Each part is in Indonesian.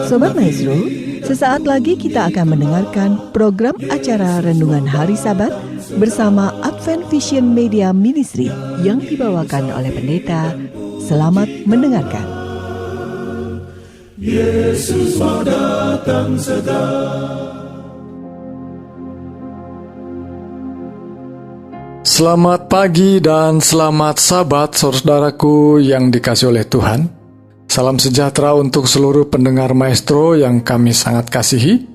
Sobat Maestro, sesaat lagi kita akan mendengarkan program acara Renungan Hari Sabat bersama Advent Vision Media Ministry yang dibawakan oleh pendeta. Selamat mendengarkan. Yesus mau datang segera. Selamat pagi dan selamat Sabat, saudaraku yang dikasihi oleh Tuhan. Salam sejahtera untuk seluruh pendengar Maestro yang kami sangat kasihi.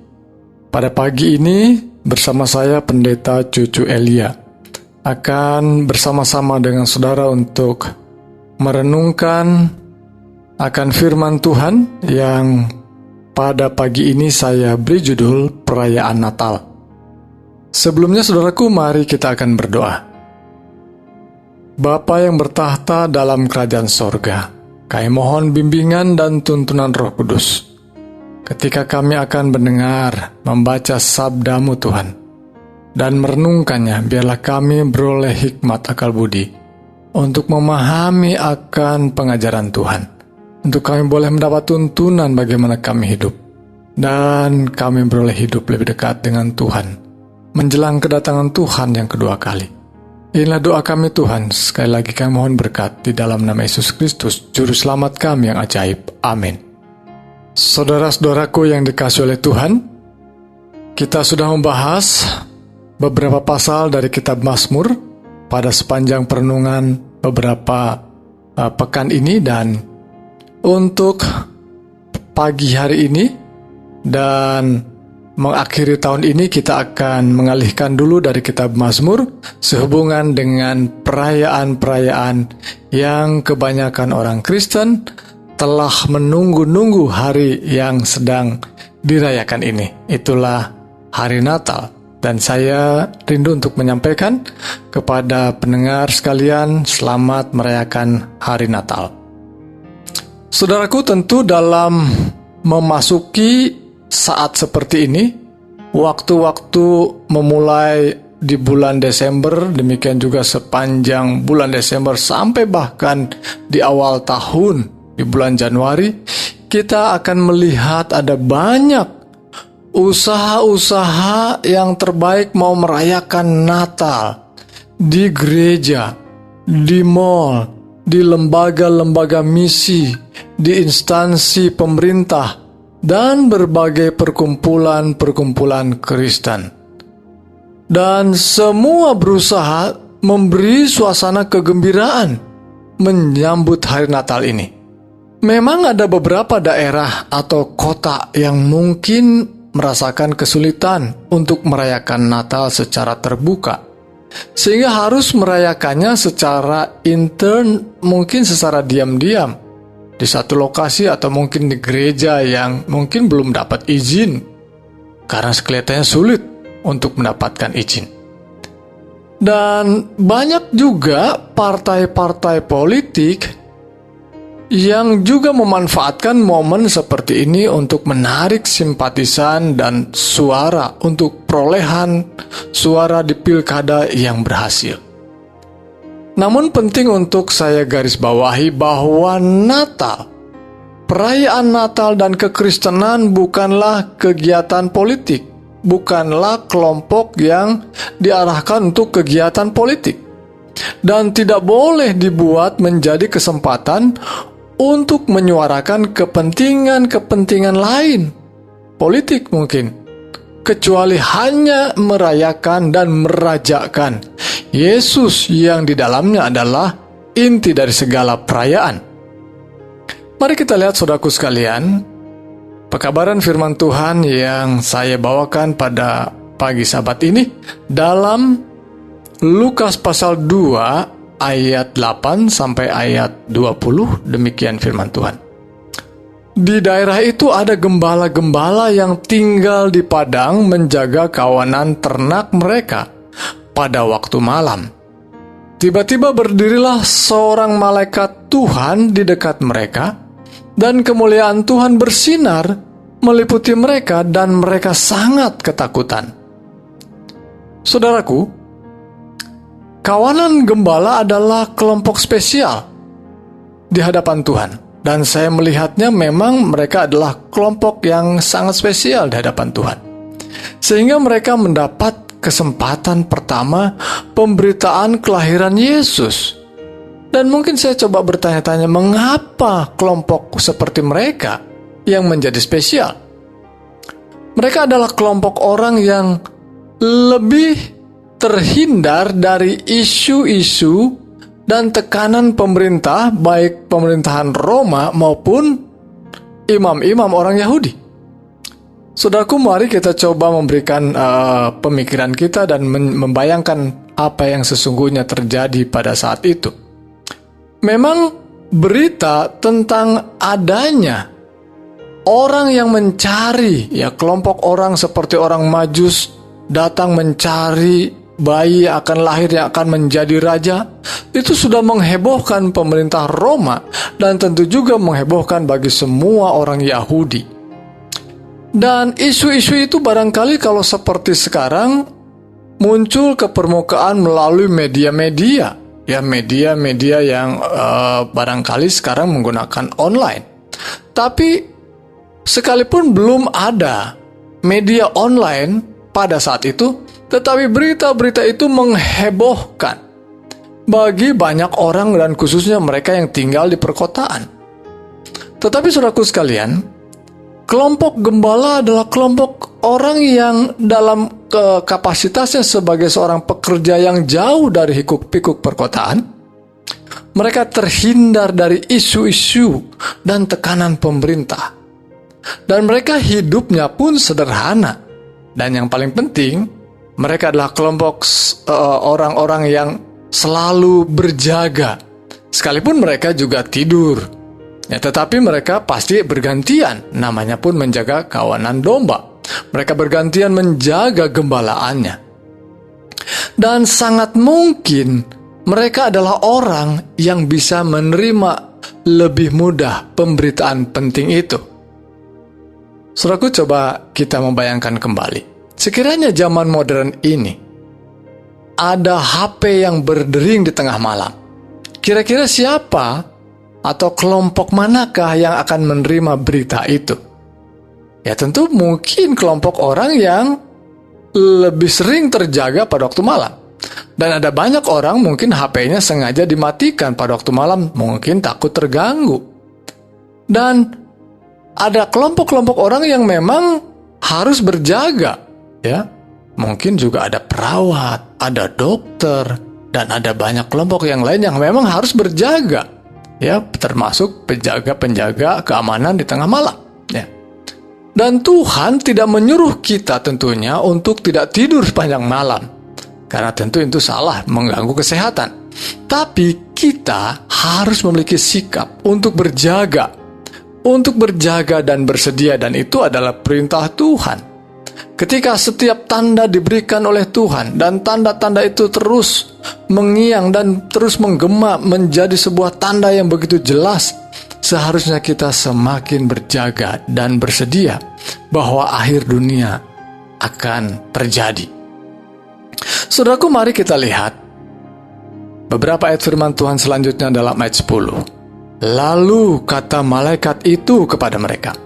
Pada pagi ini bersama saya Pendeta Cucu Elia akan bersama-sama dengan saudara untuk merenungkan akan firman Tuhan yang pada pagi ini saya beri judul Perayaan Natal. Sebelumnya saudaraku, mari kita akan berdoa. Bapa yang bertahta dalam kerajaan sorga, kami mohon bimbingan dan tuntunan Roh Kudus ketika kami akan mendengar, membaca sabda-Mu Tuhan, dan merenungkannya. Biarlah kami beroleh hikmat akal budi untuk memahami akan pengajaran Tuhan, untuk kami boleh mendapat tuntunan bagaimana kami hidup, dan kami beroleh hidup lebih dekat dengan Tuhan menjelang kedatangan Tuhan yang kedua kali. Inilah doa kami Tuhan. Sekali lagi kami mohon berkat di dalam nama Yesus Kristus, Juru Selamat kami yang ajaib. Amin. Saudara-saudaraku yang dikasihi oleh Tuhan, kita sudah membahas beberapa pasal dari kitab Mazmur pada sepanjang perenungan beberapa pekan ini, dan untuk pagi hari ini dan mengakhiri tahun ini kita akan mengalihkan dulu dari kitab Mazmur sehubungan dengan perayaan-perayaan yang kebanyakan orang Kristen telah menunggu-nunggu hari yang sedang dirayakan ini. Itulah hari Natal, dan saya rindu untuk menyampaikan kepada pendengar sekalian, selamat merayakan hari Natal. Saudaraku, tentu dalam memasuki saat seperti ini, waktu-waktu memulai di bulan Desember, demikian juga sepanjang bulan Desember sampai bahkan di awal tahun di bulan Januari, kita akan melihat ada banyak usaha-usaha yang terbaik mau merayakan Natal di gereja, di mall, di lembaga-lembaga misi, di instansi pemerintah, dan berbagai perkumpulan-perkumpulan Kristen. Dan semua berusaha memberi suasana kegembiraan menyambut hari Natal ini. Memang ada beberapa daerah atau kota yang mungkin merasakan kesulitan untuk merayakan Natal secara terbuka, sehingga harus merayakannya secara intern, mungkin secara diam-diam di satu lokasi atau mungkin di gereja yang mungkin belum dapat izin karena kelihatannya sulit untuk mendapatkan izin. Dan banyak juga partai-partai politik yang juga memanfaatkan momen seperti ini untuk menarik simpatisan dan suara untuk perolehan suara di pilkada yang berhasil. Namun penting untuk saya garis bawahi bahwa Natal, perayaan Natal dan kekristenan bukanlah kegiatan politik, bukanlah kelompok yang diarahkan untuk kegiatan politik, dan tidak boleh dibuat menjadi kesempatan untuk menyuarakan kepentingan-kepentingan lain, politik mungkin, kecuali hanya merayakan dan merajakan Yesus yang di dalamnya adalah inti dari segala perayaan. Mari kita lihat saudaraku sekalian, pekabaran firman Tuhan yang saya bawakan pada pagi Sabat ini dalam Lukas pasal 2 ayat 8 sampai ayat 20, demikian firman Tuhan. Di daerah itu ada gembala-gembala yang tinggal di padang menjaga kawanan ternak mereka. Pada waktu malam, tiba-tiba berdirilah seorang malaikat Tuhan di dekat mereka, dan kemuliaan Tuhan bersinar meliputi mereka, dan mereka sangat ketakutan. Saudaraku, kawanan gembala adalah kelompok spesial di hadapan Tuhan. Dan saya melihatnya memang mereka adalah kelompok yang sangat spesial di hadapan Tuhan. Sehingga mereka mendapat kesempatan pertama pemberitaan kelahiran Yesus. Dan mungkin saya coba bertanya-tanya, mengapa kelompok seperti mereka yang menjadi spesial? Mereka adalah kelompok orang yang lebih terhindar dari isu-isu dan tekanan pemerintah, baik pemerintahan Roma maupun imam-imam orang Yahudi. Saudaraku, mari kita coba memberikan pemikiran kita dan membayangkan apa yang sesungguhnya terjadi pada saat itu. Memang berita tentang adanya orang yang mencari, kelompok orang seperti orang Majus datang mencari bayi yang akan lahir yang akan menjadi raja, itu sudah menghebohkan pemerintah Roma dan tentu juga menghebohkan bagi semua orang Yahudi. Dan isu-isu itu barangkali kalau seperti sekarang muncul ke permukaan melalui media-media, media-media yang barangkali sekarang menggunakan online. Tapi sekalipun belum ada media online pada saat itu, tetapi berita-berita itu menghebohkan bagi banyak orang dan khususnya mereka yang tinggal di perkotaan. Tetapi saudaraku sekalian, kelompok gembala adalah kelompok orang yang dalam kapasitasnya sebagai seorang pekerja yang jauh dari hiruk-pikuk perkotaan, mereka terhindar dari isu-isu dan tekanan pemerintah. Dan mereka hidupnya pun sederhana. Dan yang paling penting, mereka adalah kelompok orang-orang yang selalu berjaga. Sekalipun mereka juga tidur. Tetapi mereka pasti bergantian. Namanya pun menjaga kawanan domba. Mereka bergantian menjaga gembalaannya. Dan sangat mungkin mereka adalah orang yang bisa menerima lebih mudah pemberitaan penting itu. Saudaraku, coba kita membayangkan kembali. Sekiranya zaman modern ini ada HP yang berdering di tengah malam, kira-kira siapa atau kelompok manakah yang akan menerima berita itu? Ya tentu mungkin kelompok orang yang lebih sering terjaga pada waktu malam. Dan ada banyak orang mungkin HP-nya sengaja dimatikan pada waktu malam, mungkin takut terganggu. Dan ada kelompok-kelompok orang yang memang harus berjaga, Mungkin juga ada perawat, ada dokter, dan ada banyak kelompok yang lain yang memang harus berjaga, termasuk penjaga-penjaga keamanan di tengah malam, Dan Tuhan tidak menyuruh kita tentunya untuk tidak tidur sepanjang malam, karena tentu itu salah, mengganggu kesehatan. Tapi kita harus memiliki sikap untuk berjaga dan bersedia, dan itu adalah perintah Tuhan. Ketika setiap tanda diberikan oleh Tuhan, dan tanda-tanda itu terus mengiang dan terus menggema menjadi sebuah tanda yang begitu jelas, seharusnya kita semakin berjaga dan bersedia bahwa akhir dunia akan terjadi. Saudaraku, mari kita lihat beberapa ayat firman Tuhan selanjutnya dalam ayat 10. Lalu kata malaikat itu kepada mereka,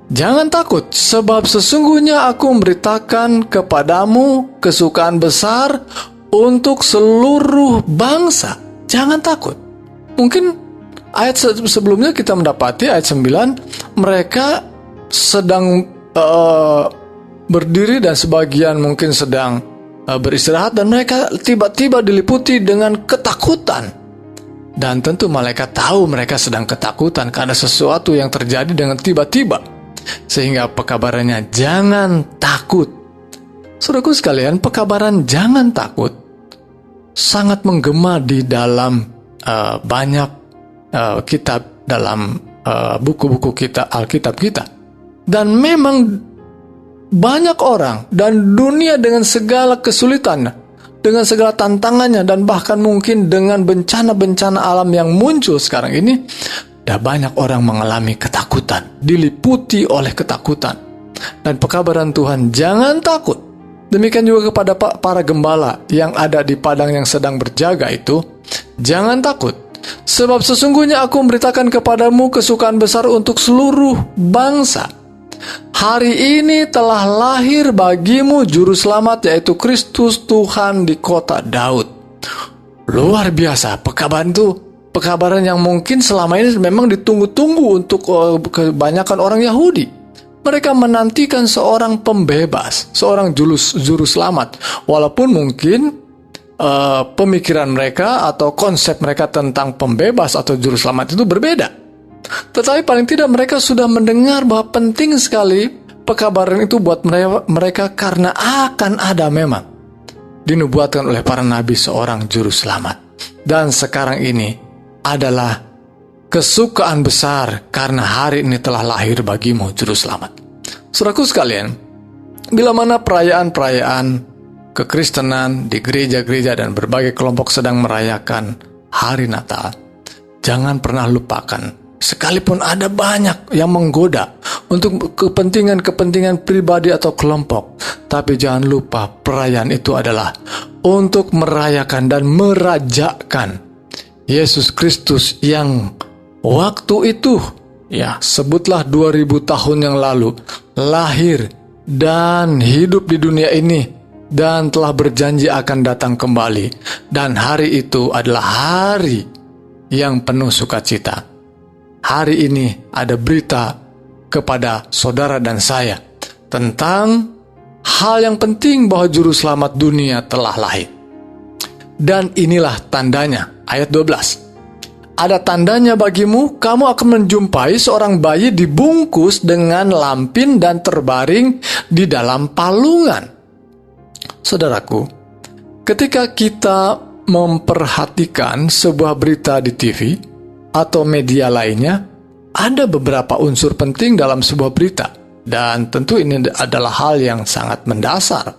"Jangan takut, sebab sesungguhnya aku memberitakan kepadamu kesukaan besar untuk seluruh bangsa." Jangan takut. Mungkin ayat sebelumnya kita mendapati ayat 9, mereka sedang berdiri dan sebagian mungkin sedang beristirahat, dan mereka tiba-tiba diliputi dengan ketakutan. Dan tentu malaikat tahu mereka sedang ketakutan karena sesuatu yang terjadi dengan tiba-tiba. Sehingga pekabarannya, jangan takut. Saudaraku sekalian, pekabaran jangan takut sangat menggema di dalam banyak kitab, dalam buku-buku kita, Alkitab kita. Dan memang banyak orang dan dunia dengan segala kesulitannya, dengan segala tantangannya, dan bahkan mungkin dengan bencana-bencana alam yang muncul sekarang ini, ada banyak orang mengalami ketakutan, diliputi oleh ketakutan. Dan pekabaran Tuhan, jangan takut. Demikian juga kepada para gembala yang ada di padang yang sedang berjaga itu, jangan takut, Sebab sesungguhnya aku memberitakan kepadamu kesukaan besar untuk seluruh bangsa. Hari ini telah lahir bagimu juru selamat, yaitu Kristus Tuhan di kota Daud. Luar biasa, pekabaran yang mungkin selama ini memang ditunggu-tunggu untuk kebanyakan orang Yahudi. Mereka menantikan seorang pembebas, seorang juru selamat. Walaupun mungkin pemikiran mereka atau konsep mereka tentang pembebas atau juru selamat itu berbeda. Tetapi paling tidak mereka sudah mendengar bahwa penting sekali pekabaran itu buat mereka karena akan ada memang dinubuatkan oleh para nabi seorang juru selamat. Dan sekarang ini adalah kesukaan besar karena hari ini telah lahir bagimu juru selamat. Saudaraku sekalian, bila mana perayaan-perayaan kekristenan di gereja-gereja dan berbagai kelompok sedang merayakan hari Natal, jangan pernah lupakan, sekalipun ada banyak yang menggoda untuk kepentingan pribadi atau kelompok, tapi jangan lupa perayaan itu adalah untuk merayakan dan merajakan Yesus Kristus yang waktu itu, ya sebutlah 2000 tahun yang lalu, lahir dan hidup di dunia ini, dan telah berjanji akan datang kembali. Dan hari itu adalah hari yang penuh sukacita. Hari ini ada berita kepada saudara dan saya tentang hal yang penting bahwa juru selamat dunia telah lahir. Dan inilah tandanya, ayat 12. Ada tandanya bagimu, kamu akan menjumpai seorang bayi dibungkus dengan lampin dan terbaring di dalam palungan. Saudaraku, ketika kita memperhatikan sebuah berita di TV atau media lainnya, ada beberapa unsur penting dalam sebuah berita, dan tentu ini adalah hal yang sangat mendasar.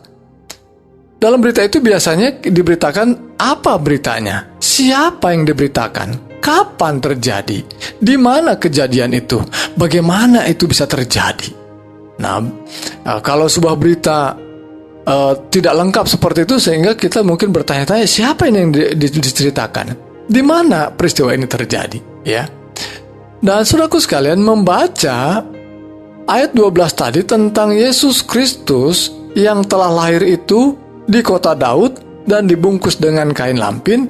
Dalam berita itu biasanya diberitakan apa beritanya, siapa yang diberitakan, kapan terjadi, di mana kejadian itu, bagaimana itu bisa terjadi. Nah, kalau sebuah berita tidak lengkap seperti itu, sehingga kita mungkin bertanya-tanya siapa ini yang diceritakan, di mana peristiwa ini terjadi, ya. Dan saudaraku sekalian, membaca ayat 12 tadi tentang Yesus Kristus yang telah lahir itu di kota Daud dan dibungkus dengan kain lampin,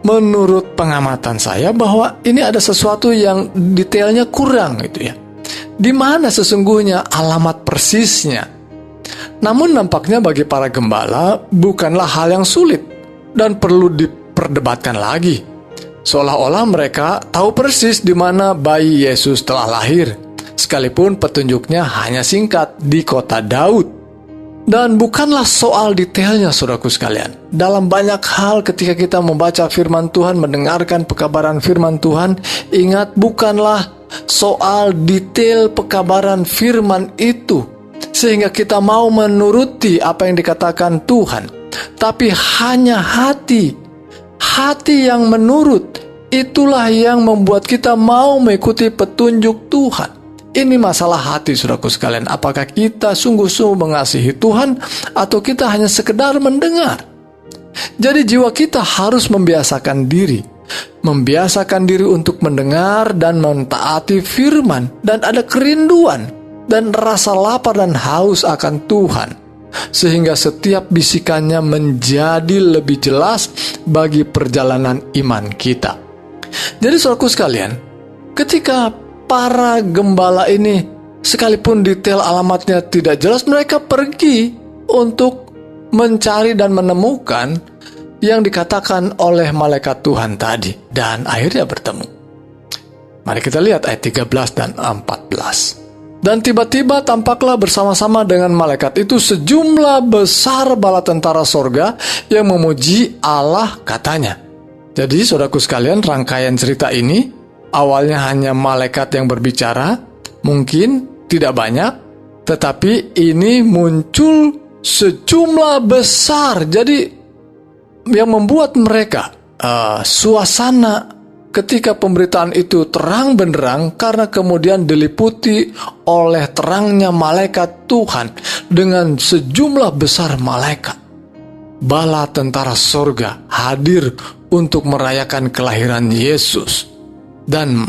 menurut pengamatan saya bahwa ini ada sesuatu yang detailnya kurang gitu ya. Di mana sesungguhnya alamat persisnya? Namun nampaknya bagi para gembala bukanlah hal yang sulit dan perlu diperdebatkan lagi. Seolah-olah mereka tahu persis di mana bayi Yesus telah lahir, sekalipun petunjuknya hanya singkat di kota Daud. Dan bukanlah soal detailnya, saudaraku sekalian. Dalam banyak hal ketika kita membaca firman Tuhan, mendengarkan pekabaran firman Tuhan, ingat bukanlah soal detail pekabaran firman itu sehingga kita mau menuruti apa yang dikatakan Tuhan, tapi hanya hati yang menurut, itulah yang membuat kita mau mengikuti petunjuk Tuhan. Ini masalah hati, saudaraku sekalian. Apakah kita sungguh-sungguh mengasihi Tuhan atau kita hanya sekedar mendengar? Jadi jiwa kita harus membiasakan diri untuk mendengar dan mentaati firman, dan ada kerinduan dan rasa lapar dan haus akan Tuhan, sehingga setiap bisikannya menjadi lebih jelas bagi perjalanan iman kita. Jadi saudaraku sekalian, ketika para gembala ini, sekalipun detail alamatnya tidak jelas, mereka pergi untuk mencari dan menemukan yang dikatakan oleh malaikat Tuhan tadi, dan akhirnya bertemu. Mari kita lihat ayat 13 dan 14. Dan tiba-tiba tampaklah bersama-sama dengan malaikat itu sejumlah besar bala tentara sorga yang memuji Allah, katanya. Jadi saudaraku sekalian, rangkaian cerita ini awalnya hanya malaikat yang berbicara, mungkin tidak banyak, tetapi ini muncul sejumlah besar. Jadi yang membuat mereka suasana ketika pemberitaan itu terang benderang, karena kemudian diliputi oleh terangnya malaikat Tuhan dengan sejumlah besar malaikat. Bala tentara sorga hadir untuk merayakan kelahiran Yesus. Dan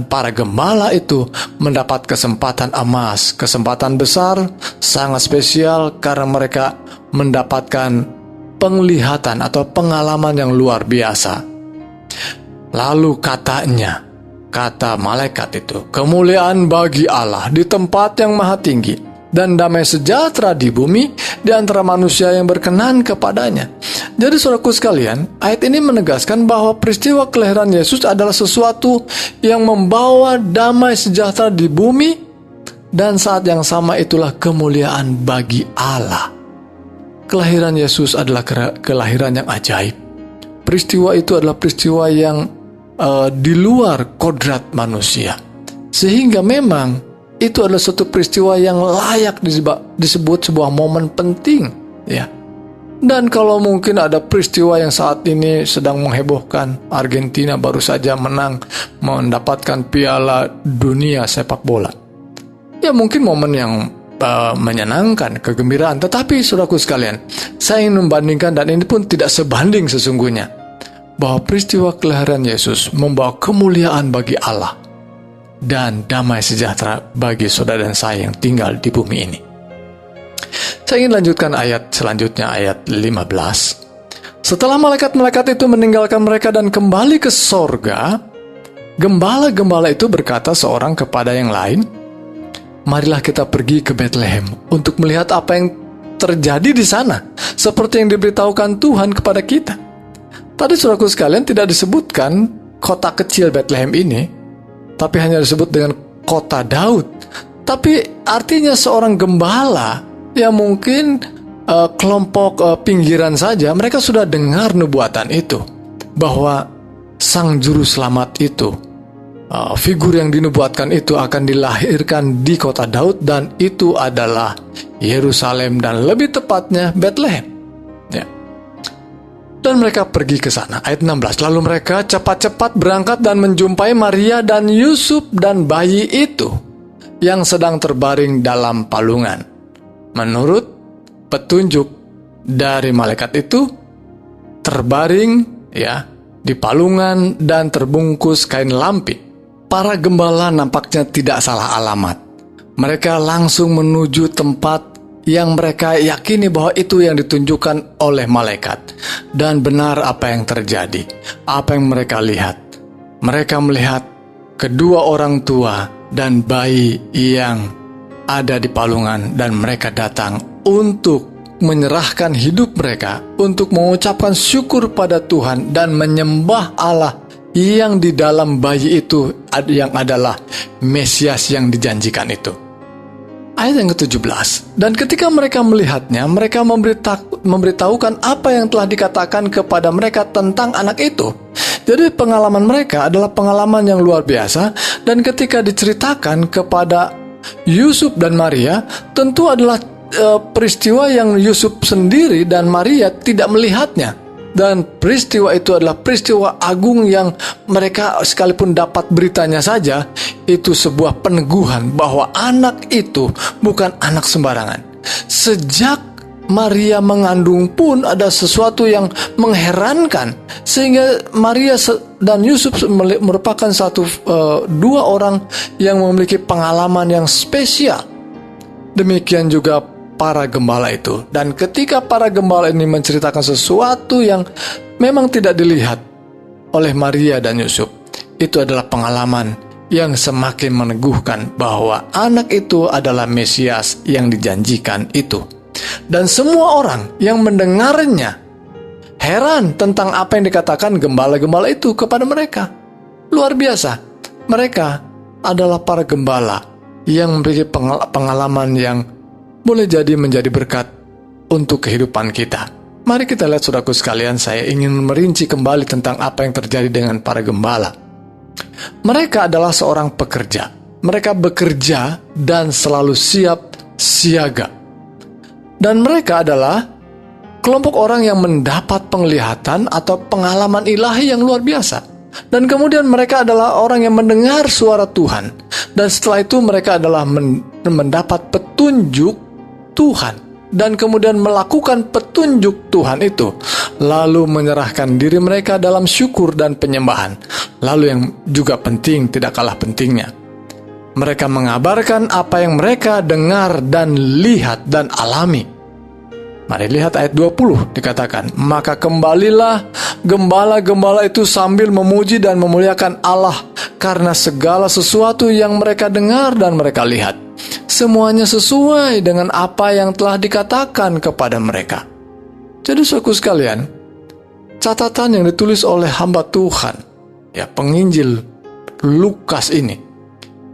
para gembala itu mendapat kesempatan emas, kesempatan besar, sangat spesial karena mereka mendapatkan penglihatan atau pengalaman yang luar biasa. Lalu kata malaikat itu, kemuliaan bagi Allah di tempat yang maha tinggi, dan damai sejahtera di bumi di antara manusia yang berkenan kepadanya. Jadi saudaraku sekalian, ayat ini menegaskan bahwa peristiwa kelahiran Yesus adalah sesuatu yang membawa damai sejahtera di bumi, dan saat yang sama itulah kemuliaan bagi Allah. Kelahiran Yesus adalah kelahiran yang ajaib. Peristiwa itu adalah peristiwa yang di luar kodrat manusia, sehingga memang itu adalah suatu peristiwa yang layak disebut sebuah momen penting, ya. Dan kalau mungkin ada peristiwa yang saat ini sedang menghebohkan, Argentina baru saja menang mendapatkan Piala Dunia sepak bola. Ya mungkin momen yang menyenangkan, kegembiraan. Tetapi saudaraku sekalian, saya ingin membandingkan, dan ini pun tidak sebanding sesungguhnya, bahwa peristiwa kelahiran Yesus membawa kemuliaan bagi Allah dan damai sejahtera bagi saudara dan saya yang tinggal di bumi ini. Saya ingin lanjutkan ayat selanjutnya, ayat 15. Setelah malaikat-malaikat itu meninggalkan mereka dan kembali ke sorga, gembala-gembala itu berkata seorang kepada yang lain, marilah kita pergi ke Bethlehem untuk melihat apa yang terjadi di sana, seperti yang diberitahukan Tuhan kepada kita. Tadi saudaraku sekalian tidak disebutkan kota kecil Bethlehem ini, tapi hanya disebut dengan kota Daud. Tapi artinya seorang gembala yang mungkin kelompok pinggiran saja, mereka sudah dengar nubuatan itu, bahwa sang juru selamat itu, figur yang dinubuatkan itu akan dilahirkan di kota Daud, dan itu adalah Yerusalem, dan lebih tepatnya Bethlehem. Ya. Dan mereka pergi ke sana. Ayat 16. Lalu mereka cepat-cepat berangkat dan menjumpai Maria dan Yusuf dan bayi itu yang sedang terbaring dalam palungan. Menurut petunjuk dari malaikat itu, terbaring ya di palungan dan terbungkus kain lampin. Para gembala nampaknya tidak salah alamat. Mereka langsung menuju tempat yang mereka yakini bahwa itu yang ditunjukkan oleh malaikat. Dan benar apa yang terjadi, apa yang mereka lihat. Mereka melihat kedua orang tua dan bayi yang ada di palungan, dan mereka datang untuk menyerahkan hidup mereka, untuk mengucapkan syukur pada Tuhan dan menyembah Allah yang di dalam bayi itu, yang adalah Mesias yang dijanjikan itu. Ayat yang ke-17. Dan ketika mereka melihatnya, mereka memberitahukan apa yang telah dikatakan kepada mereka tentang anak itu. Jadi pengalaman mereka adalah pengalaman yang luar biasa, dan ketika diceritakan kepada Yusuf dan Maria, tentu adalah peristiwa yang Yusuf sendiri dan Maria tidak melihatnya. Dan peristiwa itu adalah peristiwa agung yang mereka sekalipun dapat beritanya saja, itu sebuah peneguhan bahwa anak itu bukan anak sembarangan. Sejak Maria mengandung pun ada sesuatu yang mengherankan, sehingga Maria dan Yusuf merupakan dua orang yang memiliki pengalaman yang spesial. Demikian juga para gembala itu. Dan ketika para gembala ini menceritakan sesuatu yang memang tidak dilihat oleh Maria dan Yusuf, itu adalah pengalaman yang semakin meneguhkan bahwa anak itu adalah Mesias yang dijanjikan itu. Dan semua orang yang mendengarnya heran tentang apa yang dikatakan gembala-gembala itu kepada mereka. Luar biasa. Mereka adalah para gembala yang memiliki pengalaman yang boleh jadi menjadi berkat untuk kehidupan kita. Mari kita lihat saudaraku sekalian, saya ingin merinci kembali tentang apa yang terjadi dengan para gembala. Mereka adalah seorang pekerja. Mereka bekerja dan selalu siap siaga. Dan mereka adalah kelompok orang yang mendapat penglihatan atau pengalaman ilahi yang luar biasa. Dan kemudian mereka adalah orang yang mendengar suara Tuhan. Dan setelah itu mereka adalah mendapat petunjuk Tuhan dan kemudian melakukan petunjuk Tuhan itu, lalu menyerahkan diri mereka dalam syukur dan penyembahan. Lalu yang juga penting, tidak kalah pentingnya, mereka mengabarkan apa yang mereka dengar dan lihat dan alami. Mari lihat ayat 20, dikatakan, maka kembalilah gembala-gembala itu sambil memuji dan memuliakan Allah karena segala sesuatu yang mereka dengar dan mereka lihat. Semuanya sesuai dengan apa yang telah dikatakan kepada mereka. Jadi saudaraku sekalian, catatan yang ditulis oleh hamba Tuhan, ya penginjil Lukas ini,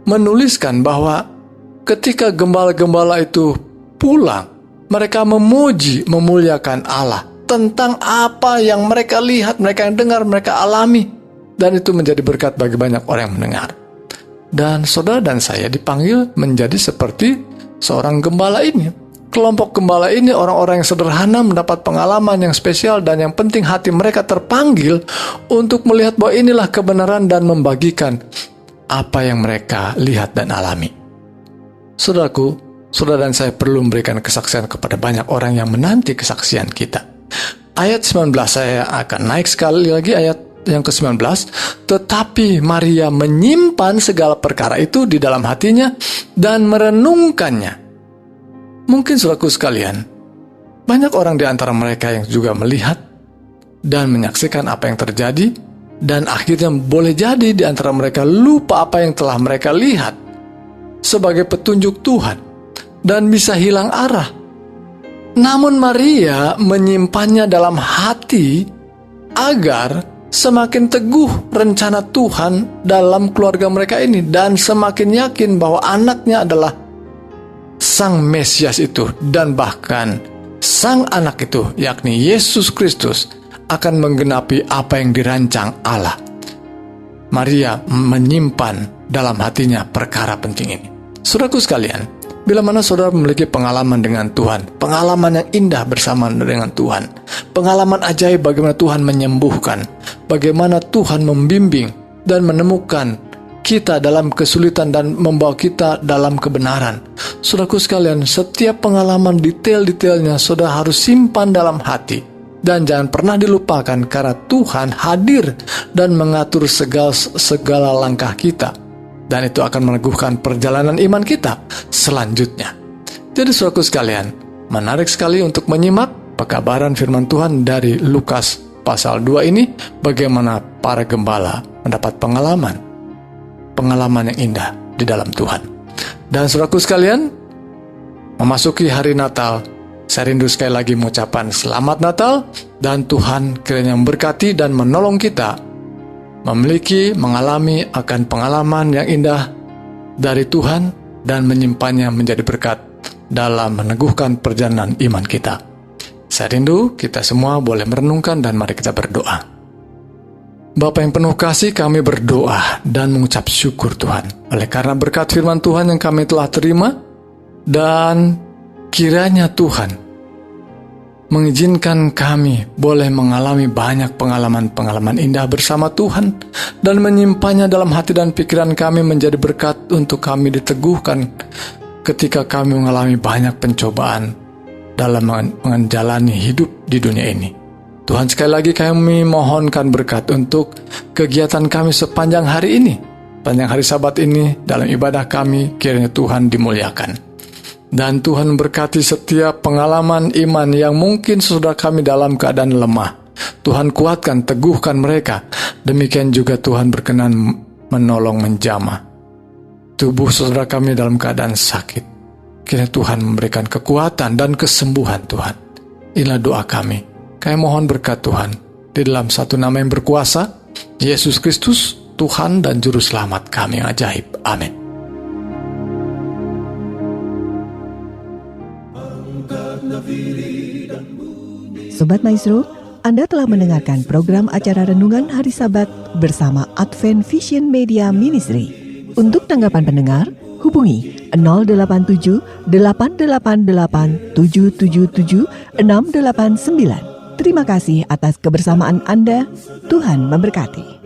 menuliskan bahwa ketika gembala-gembala itu pulang, mereka memuji, memuliakan Allah tentang apa yang mereka lihat, mereka yang dengar, mereka alami. Dan itu menjadi berkat bagi banyak orang yang mendengar. Dan saudara dan saya dipanggil menjadi seperti seorang gembala ini. Kelompok gembala ini orang-orang yang sederhana, mendapat pengalaman yang spesial, dan yang penting hati mereka terpanggil untuk melihat bahwa inilah kebenaran dan membagikan apa yang mereka lihat dan alami. Saudaraku, saudara dan saya perlu memberikan kesaksian kepada banyak orang yang menanti kesaksian kita. Ayat 19 saya akan naik sekali lagi, ayat yang ke-19. Tetapi Maria menyimpan segala perkara itu di dalam hatinya dan merenungkannya. Mungkin saudaraku sekalian, banyak orang di antara mereka yang juga melihat dan menyaksikan apa yang terjadi, dan akhirnya boleh jadi di antara mereka lupa apa yang telah mereka lihat sebagai petunjuk Tuhan dan bisa hilang arah. Namun Maria menyimpannya dalam hati agar semakin teguh rencana Tuhan dalam keluarga mereka ini, dan semakin yakin bahwa anaknya adalah Sang Mesias itu, dan bahkan Sang Anak itu, yakni Yesus Kristus, akan menggenapi apa yang dirancang Allah. Maria menyimpan dalam hatinya perkara penting ini. Saudaraku sekalian, bila mana saudara memiliki pengalaman dengan Tuhan, pengalaman yang indah bersama dengan Tuhan, pengalaman ajaib bagaimana Tuhan menyembuhkan, bagaimana Tuhan membimbing dan menemukan kita dalam kesulitan dan membawa kita dalam kebenaran. Saudaraku sekalian, setiap pengalaman detail-detailnya saudara harus simpan dalam hati, dan jangan pernah dilupakan karena Tuhan hadir dan mengatur segala langkah kita. Dan itu akan meneguhkan perjalanan iman kita selanjutnya. Jadi saudaraku sekalian, menarik sekali untuk menyimak pekabaran firman Tuhan dari Lukas pasal 2 ini, bagaimana para gembala mendapat pengalaman yang indah di dalam Tuhan. Dan saudaraku sekalian, memasuki hari Natal, saya rindu sekali lagi mengucapkan selamat Natal, dan Tuhan kiranya memberkati dan menolong kita mengalami akan pengalaman yang indah dari Tuhan dan menyimpannya menjadi berkat dalam meneguhkan perjalanan iman kita. Saya rindu kita semua boleh merenungkan, dan mari kita berdoa. Bapa yang penuh kasih, kami berdoa dan mengucap syukur Tuhan oleh karena berkat firman Tuhan yang kami telah terima, dan kiranya Tuhan mengizinkan kami boleh mengalami banyak pengalaman-pengalaman indah bersama Tuhan, dan menyimpannya dalam hati dan pikiran kami menjadi berkat untuk kami diteguhkan ketika kami mengalami banyak pencobaan dalam menjalani hidup di dunia ini. Tuhan, sekali lagi kami mohonkan berkat untuk kegiatan kami sepanjang hari ini, sepanjang hari Sabat ini, dalam ibadah kami, kiranya Tuhan dimuliakan. Dan Tuhan berkati setiap pengalaman iman yang mungkin saudara kami dalam keadaan lemah. Tuhan kuatkan, teguhkan mereka. Demikian juga Tuhan berkenan menolong menjamah tubuh saudara kami dalam keadaan sakit. Kiranya Tuhan memberikan kekuatan dan kesembuhan Tuhan. Inilah doa kami. Kami mohon berkat Tuhan di dalam satu nama yang berkuasa, Yesus Kristus, Tuhan dan Juru Selamat kami yang ajaib. Amin. Sobat Maestro, Anda telah mendengarkan program acara Renungan Hari Sabat bersama Advent Vision Media Ministry. Untuk tanggapan pendengar, hubungi 087 888 777 689. Terima kasih atas kebersamaan Anda. Tuhan memberkati.